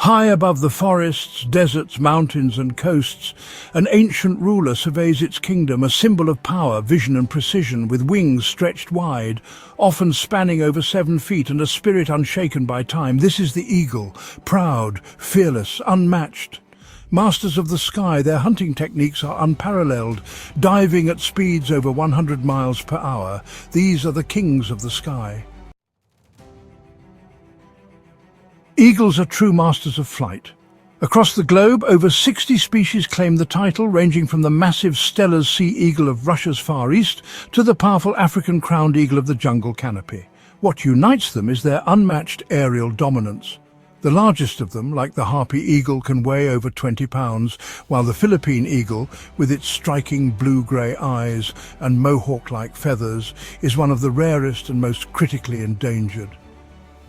High above the forests, deserts, mountains and coasts, an ancient ruler surveys its kingdom, a symbol of power, vision and precision, with wings stretched wide, often spanning over 7 feet, and a spirit unshaken by time. This is the eagle, proud, fearless, unmatched. Masters of the sky, their hunting techniques are unparalleled, diving at speeds over 100 miles per hour. These are the kings of the sky. Eagles are true masters of flight. Across the globe, over 60 species claim the title, ranging from the massive Steller's sea eagle of Russia's Far East to the powerful African crowned eagle of the jungle canopy. What unites them is their unmatched aerial dominance. The largest of them, like the harpy eagle, can weigh over 20 pounds, while the Philippine eagle, with its striking blue-grey eyes and mohawk-like feathers, is one of the rarest and most critically endangered.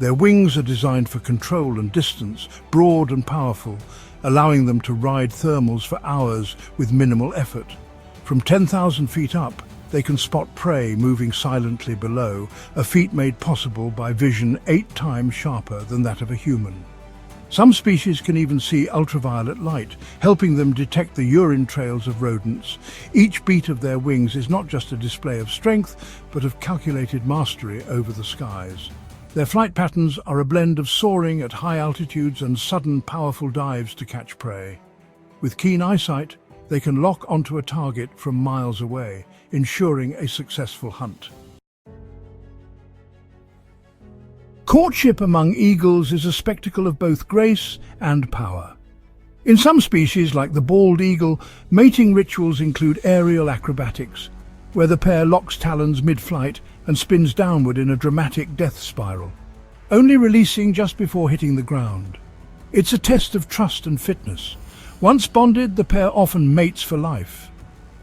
Their wings are designed for control and distance, broad and powerful, allowing them to ride thermals for hours with minimal effort. From 10,000 feet up, they can spot prey moving silently below, a feat made possible by vision 8 times sharper than that of a human. Some species can even see ultraviolet light, helping them detect the urine trails of rodents. Each beat of their wings is not just a display of strength, but of calculated mastery over the skies. Their flight patterns are a blend of soaring at high altitudes and sudden, powerful dives to catch prey. With keen eyesight, they can lock onto a target from miles away, ensuring a successful hunt. Courtship among eagles is a spectacle of both grace and power. In some species, like the bald eagle, mating rituals include aerial acrobatics, where the pair locks talons mid-flight and spins downward in a dramatic death spiral, only releasing just before hitting the ground. It's a test of trust and fitness. Once bonded, the pair often mates for life.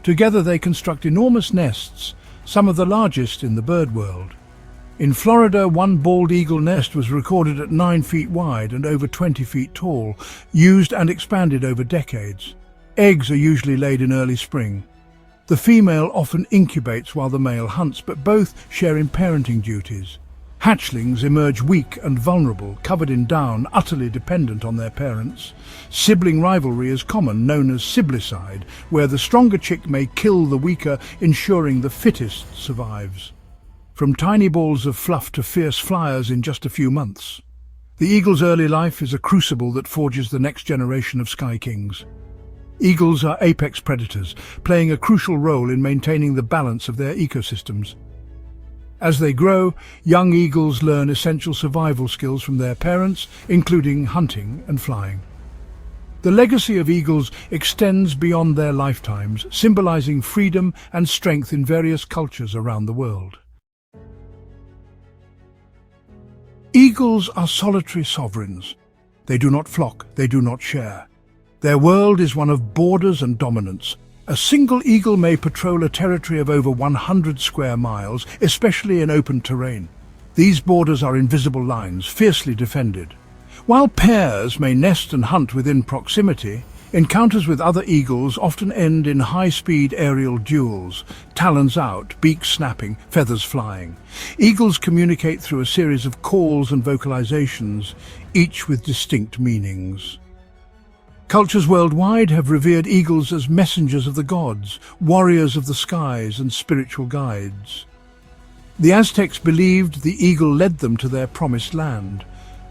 Together they construct enormous nests, some of the largest in the bird world. In Florida, one bald eagle nest was recorded at 9 feet wide and over 20 feet tall, used and expanded over decades. Eggs are usually laid in early spring. The female often incubates while the male hunts, but both share in parenting duties. Hatchlings emerge weak and vulnerable, covered in down, utterly dependent on their parents. Sibling rivalry is common, known as siblicide, where the stronger chick may kill the weaker, ensuring the fittest survives. From tiny balls of fluff to fierce flyers in just a few months. The eagle's early life is a crucible that forges the next generation of sky kings. Eagles are apex predators, playing a crucial role in maintaining the balance of their ecosystems. As they grow, young eagles learn essential survival skills from their parents, including hunting and flying. The legacy of eagles extends beyond their lifetimes, symbolizing freedom and strength in various cultures around the world. Eagles are solitary sovereigns. They do not flock, they do not share. Their world is one of borders and dominance. A single eagle may patrol a territory of over 100 square miles, especially in open terrain. These borders are invisible lines, fiercely defended. While pairs may nest and hunt within proximity, encounters with other eagles often end in high-speed aerial duels, talons out, beaks snapping, feathers flying. Eagles communicate through a series of calls and vocalizations, each with distinct meanings. Cultures worldwide have revered eagles as messengers of the gods, warriors of the skies, and spiritual guides. The Aztecs believed the eagle led them to their promised land.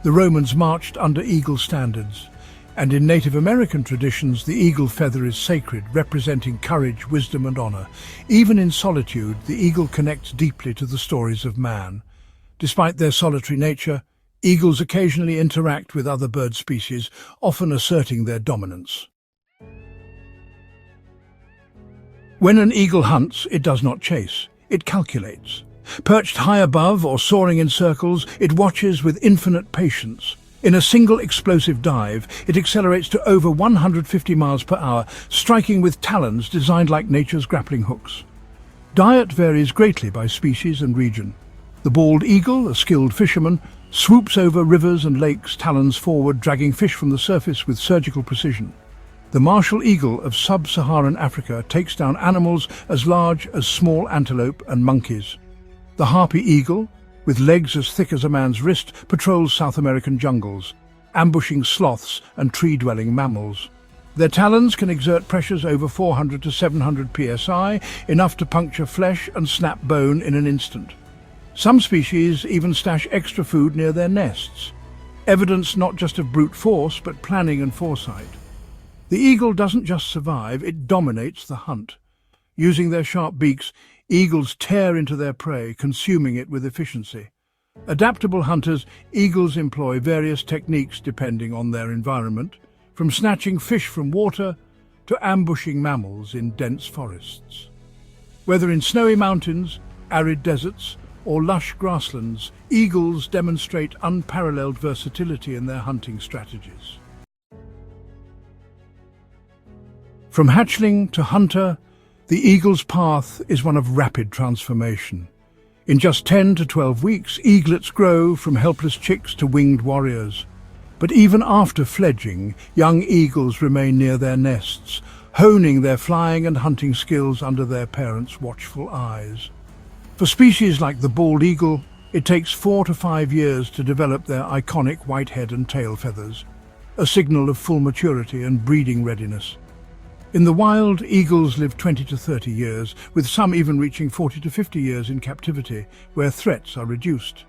The Romans marched under eagle standards. And in Native American traditions, the eagle feather is sacred, representing courage, wisdom, and honor. Even in solitude, the eagle connects deeply to the stories of man. Despite their solitary nature, eagles occasionally interact with other bird species, often asserting their dominance. When an eagle hunts, it does not chase, it calculates. Perched high above or soaring in circles, it watches with infinite patience. In a single explosive dive, it accelerates to over 150 miles per hour, striking with talons designed like nature's grappling hooks. Diet varies greatly by species and region. The bald eagle, a skilled fisherman, swoops over rivers and lakes, talons forward, dragging fish from the surface with surgical precision. The martial eagle of sub-Saharan Africa takes down animals as large as small antelope and monkeys. The harpy eagle, with legs as thick as a man's wrist, patrols South American jungles. ambushing sloths and tree-dwelling mammals. Their talons can exert pressures over 400 to 700 psi, enough to puncture flesh and snap bone in an instant. Some species even stash extra food near their nests, evidence not just of brute force but planning and foresight. The eagle doesn't just survive, it dominates the hunt. Using their sharp beaks, eagles tear into their prey, consuming it with efficiency. Adaptable hunters, eagles employ various techniques depending on their environment, from snatching fish from water to ambushing mammals in dense forests. Whether in snowy mountains, arid deserts, or lush grasslands, eagles demonstrate unparalleled versatility in their hunting strategies. From hatchling to hunter, the eagle's path is one of rapid transformation. In just 10 to 12 weeks, eaglets grow from helpless chicks to winged warriors. But even after fledging, young eagles remain near their nests, honing their flying and hunting skills under their parents' watchful eyes. For species like the bald eagle, it takes 4 to 5 years to develop their iconic white head and tail feathers, a signal of full maturity and breeding readiness. In the wild, eagles live 20 to 30 years, with some even reaching 40 to 50 years in captivity, where threats are reduced.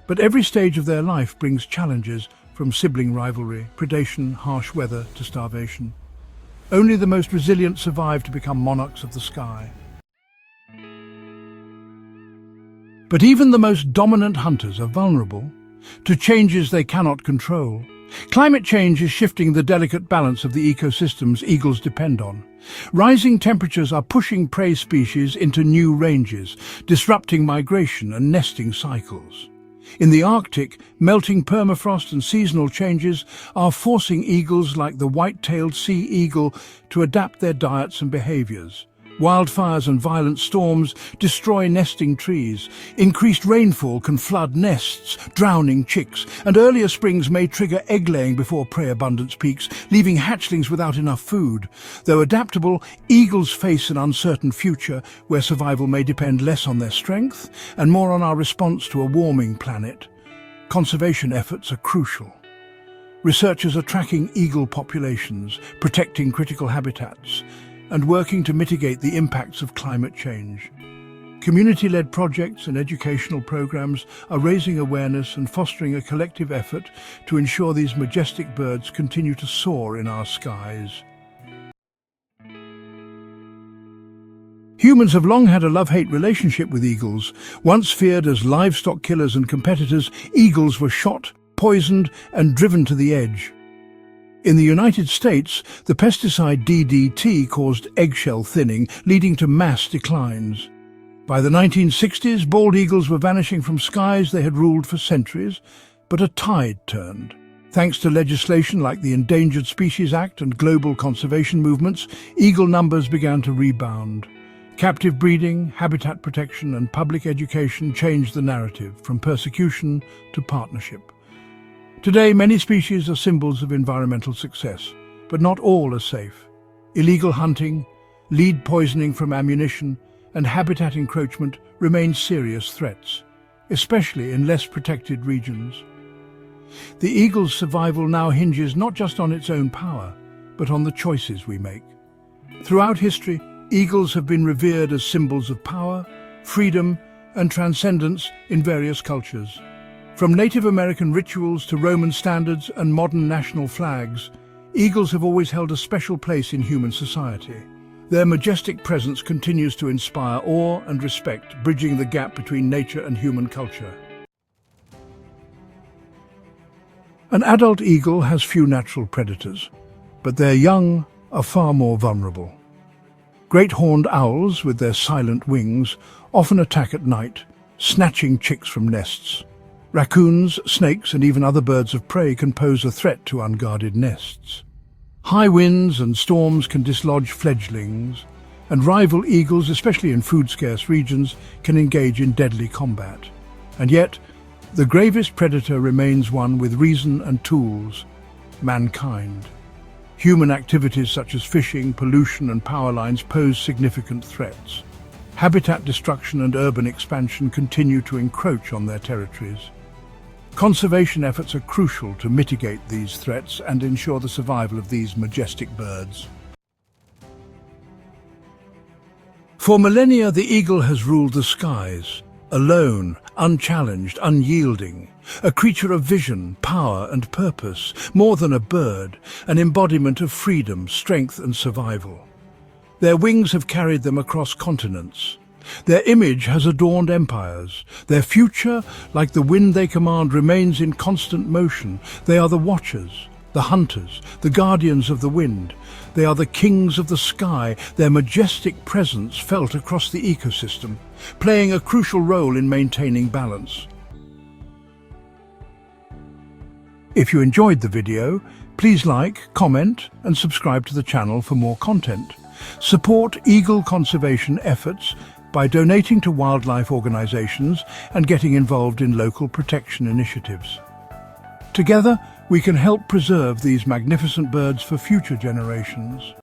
But every stage of their life brings challenges, from sibling rivalry, predation, harsh weather to starvation. Only the most resilient survive to become monarchs of the sky. But even the most dominant hunters are vulnerable to changes they cannot control. Climate change is shifting the delicate balance of the ecosystems eagles depend on. Rising temperatures are pushing prey species into new ranges, disrupting migration and nesting cycles. In the Arctic, melting permafrost and seasonal changes are forcing eagles like the white-tailed sea eagle to adapt their diets and behaviors. Wildfires and violent storms destroy nesting trees. Increased rainfall can flood nests, drowning chicks, and earlier springs may trigger egg-laying before prey abundance peaks, leaving hatchlings without enough food. Though adaptable, eagles face an uncertain future where survival may depend less on their strength and more on our response to a warming planet. Conservation efforts are crucial. Researchers are tracking eagle populations, protecting critical habitats, and working to mitigate the impacts of climate change. Community-led projects and educational programs are raising awareness and fostering a collective effort to ensure these majestic birds continue to soar in our skies. Humans have long had a love-hate relationship with eagles. Once feared as livestock killers and competitors, eagles were shot, poisoned, and driven to the edge. In the United States, the pesticide DDT caused eggshell thinning, leading to mass declines. By the 1960s, bald eagles were vanishing from skies they had ruled for centuries, but a tide turned. Thanks to legislation like the Endangered Species Act and global conservation movements, eagle numbers began to rebound. Captive breeding, habitat protection, and public education changed the narrative from persecution to partnership. Today, many species are symbols of environmental success, but not all are safe. Illegal hunting, lead poisoning from ammunition, and habitat encroachment remain serious threats, especially in less protected regions. The eagle's survival now hinges not just on its own power, but on the choices we make. Throughout history, eagles have been revered as symbols of power, freedom, and transcendence in various cultures. From Native American rituals to Roman standards and modern national flags, eagles have always held a special place in human society. Their majestic presence continues to inspire awe and respect, bridging the gap between nature and human culture. An adult eagle has few natural predators, but their young are far more vulnerable. Great horned owls, with their silent wings, often attack at night, snatching chicks from nests. Raccoons, snakes, and even other birds of prey can pose a threat to unguarded nests. High winds and storms can dislodge fledglings, and rival eagles, especially in food-scarce regions, can engage in deadly combat. And yet, the gravest predator remains one with reason and tools: mankind. Human activities such as fishing, pollution, and power lines pose significant threats. Habitat destruction and urban expansion continue to encroach on their territories. Conservation efforts are crucial to mitigate these threats and ensure the survival of these majestic birds. For millennia, the eagle has ruled the skies, alone, unchallenged, unyielding, a creature of vision, power and purpose, more than a bird, an embodiment of freedom, strength and survival. Their wings have carried them across continents. Their image has adorned empires. Their future, like the wind they command, remains in constant motion. They are the watchers, the hunters, the guardians of the wind. They are the kings of the sky, their majestic presence felt across the ecosystem, playing a crucial role in maintaining balance. If you enjoyed the video, please like, comment and subscribe to the channel for more content. Support eagle conservation efforts by donating to wildlife organizations and getting involved in local protection initiatives. Together, we can help preserve these magnificent birds for future generations.